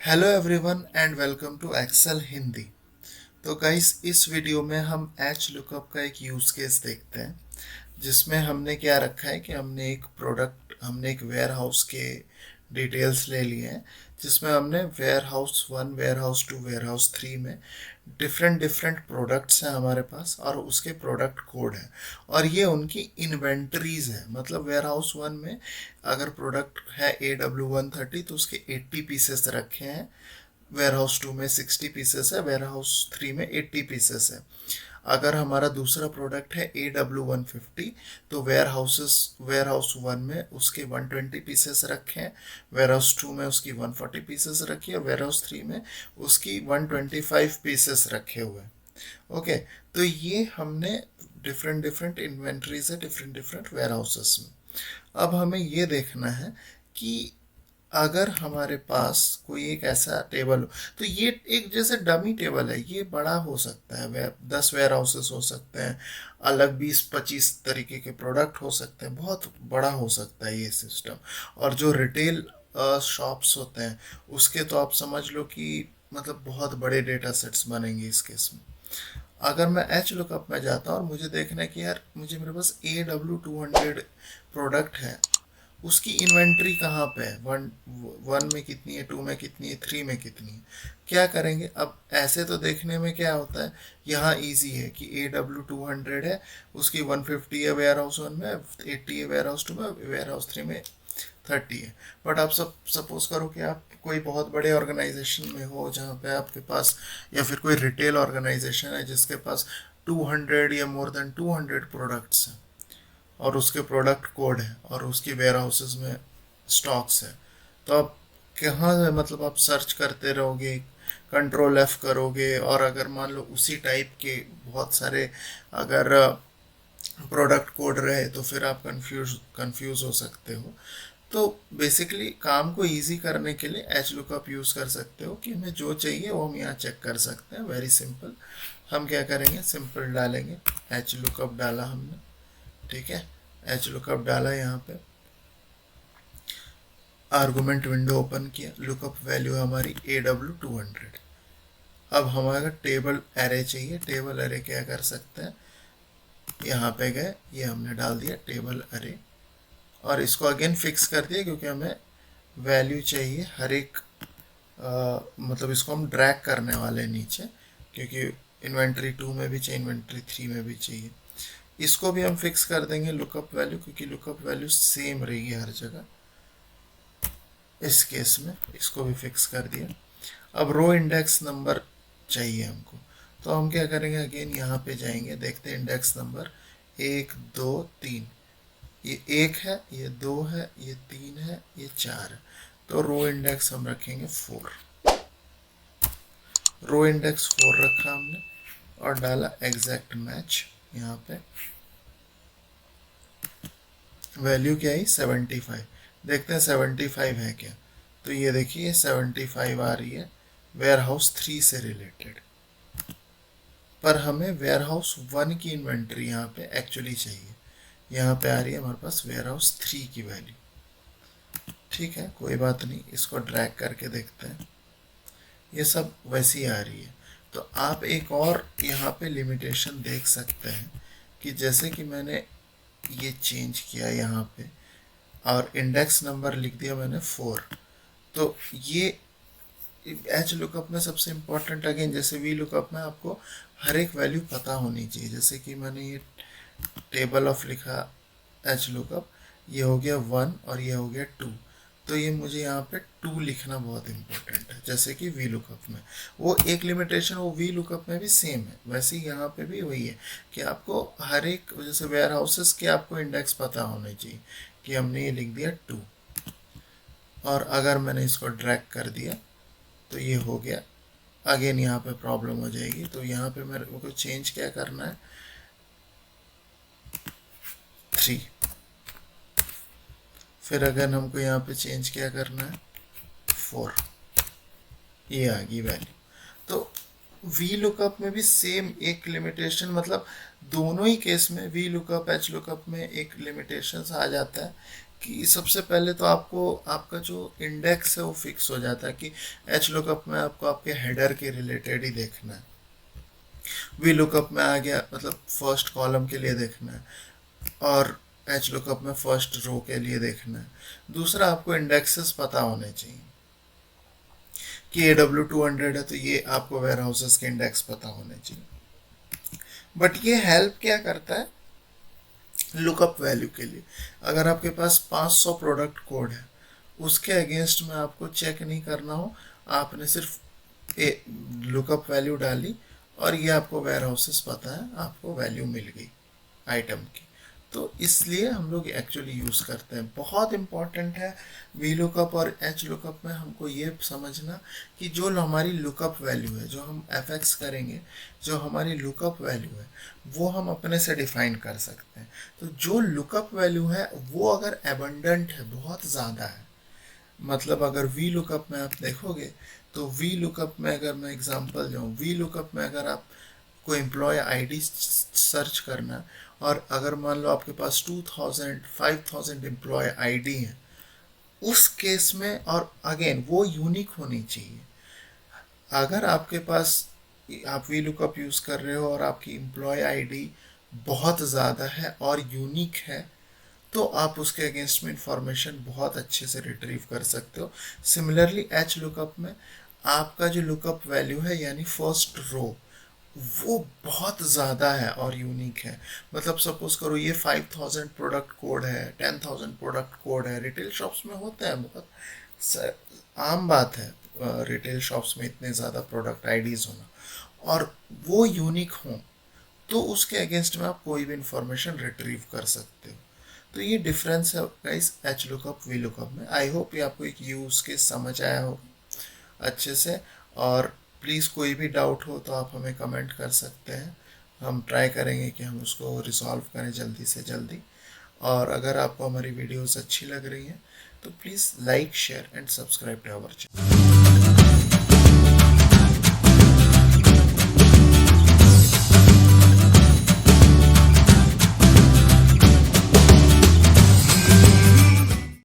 Hello everyone and welcome to Excel Hindi. तो guys, इस video में हम एच लुकअप का एक यूज़ केस देखते हैं जिसमें हमने क्या रखा है कि हमने एक वेयर हाउस के डिटेल्स ले लिए हैं, जिसमें हमने warehouse 1, warehouse 2, warehouse 3 में डिफरेंट डिफरेंट प्रोडक्ट्स हैं हमारे पास और उसके प्रोडक्ट कोड है और ये उनकी इन्वेंटरीज है। मतलब वेयर हाउस 1 में अगर प्रोडक्ट है AW130 तो उसके 80 पीसेस रखे हैं, वेयर हाउस 2 में 60 पीसेस है, वेयर हाउस 3 में 80 पीसेस है। अगर हमारा दूसरा प्रोडक्ट है AW150 तो वेयर हाउस 1 में उसके 120 पीसेस रखे हैं, वेयर हाउस 2 में उसकी 140 पीसेस रखी है, वेयर हाउस 3 में उसकी 125 पीसेस रखे हुए हैं। ओके, तो ये हमने डिफरेंट डिफरेंट इन्वेंट्रीज है डिफरेंट डिफरेंट वेयर हाउसेस में। अब हमें ये देखना है कि अगर हमारे पास कोई एक ऐसा टेबल हो, तो ये एक जैसे डमी टेबल है, ये बड़ा हो सकता है, 10 वेयर हाउसेस हो सकते हैं, अलग 20-25 तरीके के प्रोडक्ट हो सकते हैं, बहुत बड़ा हो सकता है ये सिस्टम। और जो रिटेल शॉप्स होते हैं उसके तो आप समझ लो कि मतलब बहुत बड़े डेटा सेट्स बनेंगे इस केस में। अगर मैं एच लुकअप में जाता हूँ और मुझे देखना है कि यार मेरे पास AW200 प्रोडक्ट है, उसकी इन्वेंट्री कहाँ पे है, वन वन में कितनी है, 2 में कितनी है, 3 में कितनी है। क्या करेंगे अब, ऐसे तो देखने में क्या होता है, यहाँ इजी है कि AW200 है, उसकी 150 है वेयर हाउस 1 में, 80 है वेयर हाउस 2 में, वेयर हाउस 3 में 30 है। बट आप सब सपोज करो कि आप कोई बहुत बड़े ऑर्गेनाइजेशन में हो जहाँ पे आपके पास, या फिर कोई रिटेल ऑर्गेनाइजेशन है जिसके पास 200 या मोर देन 200 प्रोडक्ट्स हैं और उसके प्रोडक्ट कोड है और उसकी वेयर हाउसेज में स्टॉक्स है। तो आप कहाँ से, मतलब आप सर्च करते रहोगे, कंट्रोल F करोगे, और अगर मान लो उसी टाइप के बहुत सारे अगर प्रोडक्ट कोड रहे तो फिर आप कंफ्यूज हो सकते हो। तो बेसिकली काम को इजी करने के लिए एच लुकअप यूज़ कर सकते हो कि हमें जो चाहिए वो हम यहाँ चेक कर सकते हैं। वेरी सिंपल, हम क्या करेंगे, सिंपल डालेंगे, एच लुकअप डाला हमने, ठीक है, एच लुकअप डाला, यहाँ पे आर्गुमेंट विंडो ओपन किया, लुकअप वैल्यू हमारी AW200। अब हमारा टेबल एरे चाहिए, टेबल एरे क्या कर सकते हैं, यहाँ पे गए, ये हमने डाल दिया टेबल एरे और इसको अगेन फिक्स कर दिया क्योंकि हमें वैल्यू चाहिए हर एक, मतलब इसको हम ड्रैग करने वाले हैं नीचे, क्योंकि इन्वेंट्री 2 में भी चाहिए, इन्वेंट्री 3 में भी चाहिए। इसको भी हम फिक्स कर देंगे लुकअप वैल्यू, क्योंकि लुकअप वैल्यू सेम रहेगी हर जगह। इस केस में इसको भी फिक्स कर दिया। अब रो इंडेक्स नंबर चाहिए हमको, तो हम क्या करेंगे, अगेन यहाँ पे जाएंगे, देखते हैं इंडेक्स नंबर 1, 2, 3, ये 1 है, ये 2 है, ये 3 है, ये 4 है, तो रो इंडेक्स हम रखेंगे 4। रो इंडेक्स 4 रखा हमने और डाला एग्जैक्ट मैच। यहाँ पे वैल्यू क्या आई, 75। देखते हैं 75 है क्या, तो ये देखिए 75 आ रही है वेयर हाउस 3 से रिलेटेड, पर हमें वेयर हाउस 1 की इन्वेंट्री यहाँ पे एक्चुअली चाहिए। यहाँ पे आ रही है हमारे पास वेयर हाउस 3 की वैल्यू। ठीक है, कोई बात नहीं, इसको ड्रैग करके देखते हैं, ये सब वैसी आ रही है। तो आप एक और यहाँ पे लिमिटेशन देख सकते हैं कि जैसे कि मैंने ये चेंज किया यहाँ पे और इंडेक्स नंबर लिख दिया मैंने 4, तो ये एच लुकअप में सबसे इम्पोर्टेंट, अगेन जैसे वी लुकअप में आपको हर एक वैल्यू पता होनी चाहिए। जैसे कि मैंने ये टेबल ऑफ लिखा एच लुकअप, ये हो गया 1 और ये हो गया 2, तो ये मुझे यहाँ पे 2 लिखना बहुत इंपॉर्टेंट है। जैसे कि वी लुकअप में वो एक लिमिटेशन, वो वी लुकअप में भी सेम है, वैसे ही यहाँ पे भी वही है कि आपको हर एक, जैसे वेयर हाउसेस के आपको इंडेक्स पता होने चाहिए, कि हमने ये लिख दिया 2, और अगर मैंने इसको ड्रैग कर दिया तो ये हो गया। अगेन यहाँ पे प्रॉब्लम हो जाएगी, तो यहाँ पे मेरे को चेंज क्या करना है, 3। फिर अगर हमको यहाँ पे चेंज क्या करना है, 4, ये आ गई वैल्यू। तो वी लुकअप में भी सेम एक लिमिटेशन, मतलब दोनों ही केस में वी लुकअप एच लुकअप में एक लिमिटेशन आ जाता है कि सबसे पहले तो आपको आपका जो इंडेक्स है वो फिक्स हो जाता है कि एच लुकअप में आपको आपके हेडर के रिलेटेड ही देखना है। वी लुकअप में आ गया मतलब फर्स्ट कॉलम के लिए देखना है, और एच लुकअप में फर्स्ट रो के लिए देखना है। दूसरा, आपको इंडेक्सेस पता होने चाहिए कि AW200 है तो ये आपको वेयर हाउसेस के इंडेक्स पता होने चाहिए। बट ये हेल्प क्या करता है लुकअप वैल्यू के लिए। अगर आपके पास 500 प्रोडक्ट कोड है, उसके अगेंस्ट में आपको चेक नहीं करना हो, आपने सिर्फ लुकअप वैल्यू डाली और ये आपको वेयर हाउसेस पता है, आपको वैल्यू मिल गई आइटम की। तो इसलिए हम लोग एक्चुअली यूज़ करते हैं। बहुत इंपॉर्टेंट है वी लुकअप और एच लुकअप में हमको ये समझना कि जो हमारी लुकअप वैल्यू है, जो हम एफ एक्स करेंगे, जो हमारी लुकअप वैल्यू है, वो हम अपने से डिफाइन कर सकते हैं। तो जो लुकअप वैल्यू है वो अगर एबंडेंट है, बहुत ज़्यादा है, मतलब अगर वी लुकअप में आप देखोगे तो वी लुकअप में अगर मैं एग्जांपल दूँ, वी लुकअप में अगर आप कोई एम्प्लॉय आईडी सर्च करना, और अगर मान लो आपके पास 2000 5000 एम्प्लॉय आईडी है, उस केस में, और अगेन वो यूनिक होनी चाहिए। अगर आपके पास आप वी लुकअप यूज़ कर रहे हो और आपकी एम्प्लॉय आईडी बहुत ज़्यादा है और यूनिक है, तो आप उसके अगेंस्ट में इंफॉर्मेशन बहुत अच्छे से रिट्रीव कर सकते हो। सिमिलरली एच लुकअप में आपका जो लुकअप वैल्यू है यानी फर्स्ट रो, वो बहुत ज़्यादा है और यूनिक है। मतलब सपोज करो ये 5000 प्रोडक्ट कोड है, 10,000 प्रोडक्ट कोड है, रिटेल शॉप्स में होते हैं, बहुत आम बात है रिटेल शॉप्स में इतने ज़्यादा प्रोडक्ट आईडीज होना, और वो यूनिक हों, तो उसके अगेंस्ट में आप कोई भी इंफॉर्मेशन रिट्रीव कर सकते हो। तो ये डिफरेंस है guys H lookup V lookup में। आई होप ये आपको एक यूज़ केस समझ आया हो अच्छे से। और प्लीज़ कोई भी डाउट हो तो आप हमें कमेंट कर सकते हैं, हम ट्राई करेंगे कि हम उसको रिजॉल्व करें जल्दी से जल्दी। और अगर आपको हमारी वीडियोस अच्छी लग रही हैं तो please like share and subscribe to our channel.